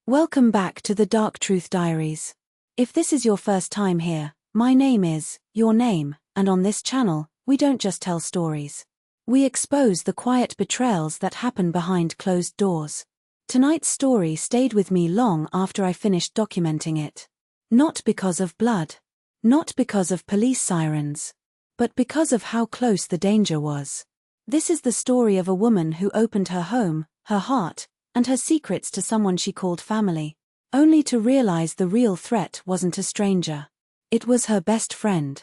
Welcome back to the Dark Truth Diaries. If this is your first time here, my name is Your Name, and on this channel, we don't just tell stories. We expose the quiet betrayals that happen behind closed doors. Tonight's story stayed with me long after I finished documenting it. Not because of blood. Not because of police sirens. But because of how close the danger was. This is the story of a woman who opened her home, her heart, and her secrets to someone she called family, only to realize the real threat wasn't a stranger. It was her best friend.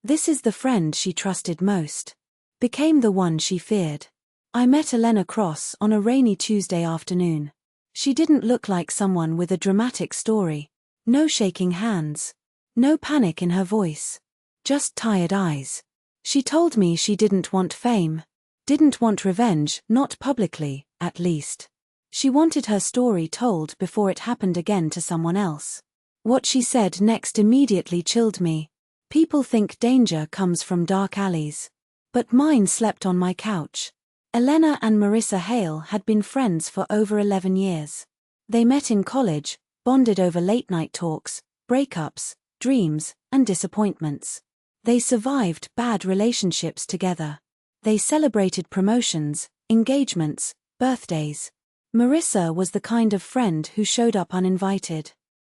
This is the friend she trusted most. Became the one she feared. I met Elena Cross on a rainy Tuesday afternoon. She didn't look like someone with a dramatic story. No shaking hands. No panic in her voice. Just tired eyes. She told me she didn't want fame. Didn't want revenge, not publicly, at least. She wanted her story told before it happened again to someone else. What she said next immediately chilled me. People think danger comes from dark alleys. But mine slept on my couch. Elena and Marissa Hale had been friends for over 11 years. They met in college, bonded over late-night talks, breakups, dreams, and disappointments. They survived bad relationships together. They celebrated promotions, engagements, birthdays. Marissa was the kind of friend who showed up uninvited.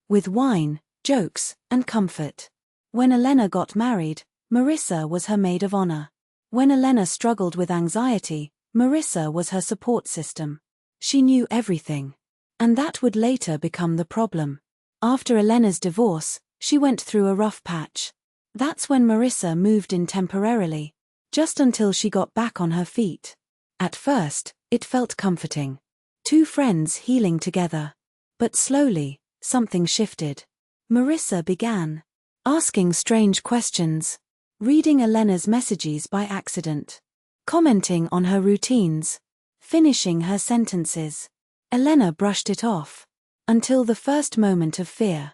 With wine, jokes, and comfort. When Elena got married, Marissa was her maid of honor. When Elena struggled with anxiety, Marissa was her support system. She knew everything. And that would later become the problem. After Elena's divorce, she went through a rough patch. That's when Marissa moved in temporarily, just until she got back on her feet. At first, it felt comforting. Two friends healing together. But slowly, something shifted. Marissa began asking strange questions, reading Elena's messages by accident, commenting on her routines, finishing her sentences. Elena brushed it off, until the first moment of fear.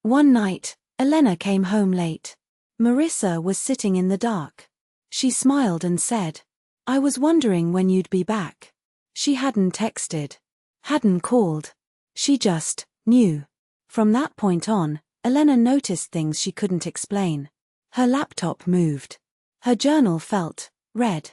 One night, Elena came home late. Marissa was sitting in the dark. She smiled and said, "I was wondering when you'd be back." She hadn't texted. Hadn't called. She just knew. From that point on, Elena noticed things she couldn't explain. Her laptop moved. Her journal felt read.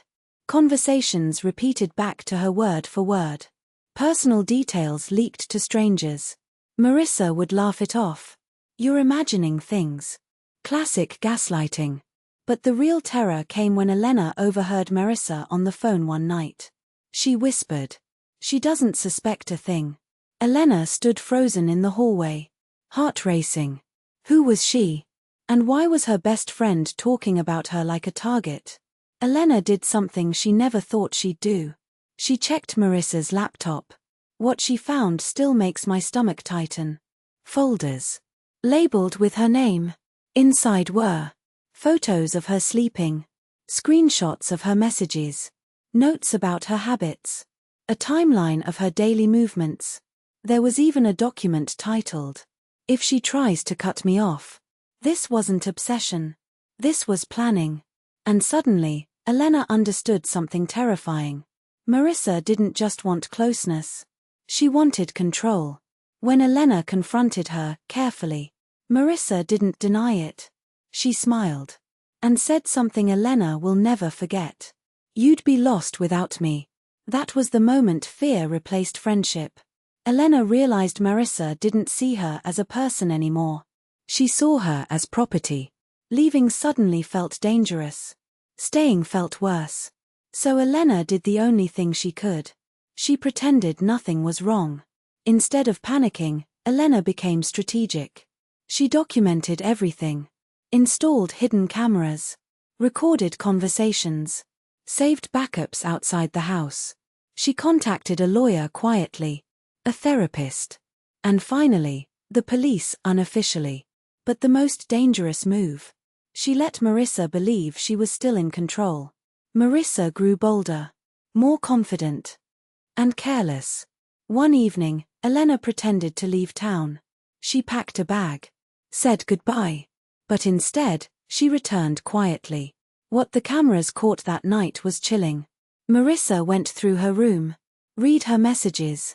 Conversations repeated back to her word for word. Personal details leaked to strangers. Marissa would laugh it off. "You're imagining things." Classic gaslighting. But the real terror came when Elena overheard Marissa on the phone one night. She whispered, "She doesn't suspect a thing." Elena stood frozen in the hallway. Heart racing. Who was she? And why was her best friend talking about her like a target? Elena did something she never thought she'd do. She checked Marissa's laptop. What she found still makes my stomach tighten. Folders. Labeled with her name. Inside were photos of her sleeping. Screenshots of her messages. Notes about her habits. A timeline of her daily movements. There was even a document titled, "If She Tries to Cut Me Off." This wasn't obsession. This was planning. And suddenly, Elena understood something terrifying. Marissa didn't just want closeness. She wanted control. When Elena confronted her, carefully, Marissa didn't deny it. She smiled. And said something Elena will never forget. "You'd be lost without me." That was the moment fear replaced friendship. Elena realized Marissa didn't see her as a person anymore. She saw her as property. Leaving suddenly felt dangerous. Staying felt worse. So Elena did the only thing she could. She pretended nothing was wrong. Instead of panicking, Elena became strategic. She documented everything. Installed hidden cameras. Recorded conversations. Saved backups outside the house. She contacted a lawyer quietly. A therapist. And finally, the police unofficially. But the most dangerous move. She let Marissa believe she was still in control. Marissa grew bolder. More confident. And careless. One evening, Elena pretended to leave town. She packed a bag. Said goodbye. But instead, she returned quietly. What the cameras caught that night was chilling. Marissa went through her room. Read her messages.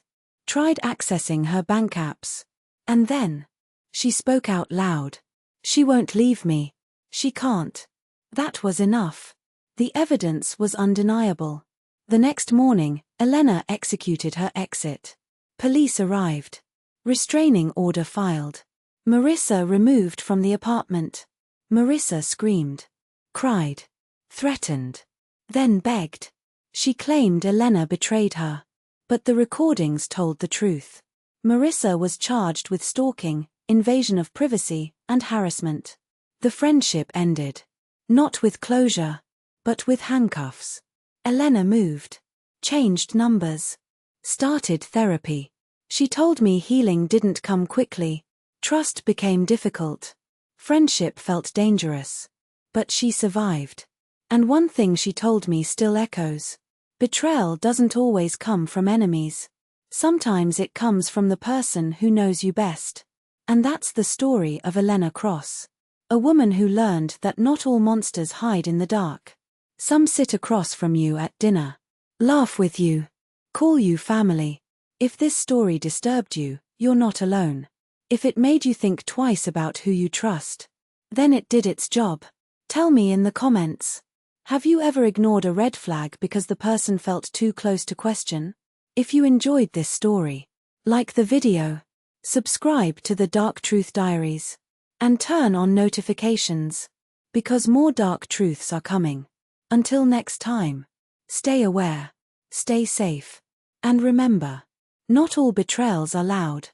tried accessing her bank apps. And then, she spoke out loud. She won't leave me. She can't. That was enough. The evidence was undeniable. The next morning, Elena executed her exit. Police arrived. Restraining order filed. Marissa removed from the apartment. Marissa screamed, cried, threatened, then begged. She claimed Elena betrayed her. But the recordings told the truth. Marissa was charged with stalking, invasion of privacy, and harassment. The friendship ended. Not with closure, but with handcuffs. Elena moved, changed numbers, started therapy. She told me healing didn't come quickly. Trust became difficult. Friendship felt dangerous. But she survived. And one thing she told me still echoes. Betrayal doesn't always come from enemies. Sometimes it comes from the person who knows you best. And that's the story of Elena Cross. A woman who learned that not all monsters hide in the dark. Some sit across from you at dinner, laugh with you, call you family. If this story disturbed you, you're not alone. If it made you think twice about who you trust, then it did its job. Tell me in the comments. Have you ever ignored a red flag because the person felt too close to question? If you enjoyed this story, like the video, subscribe to the Dark Truth Diaries, and turn on notifications, because more dark truths are coming. Until next time, stay aware, stay safe, and remember, not all betrayals are loud.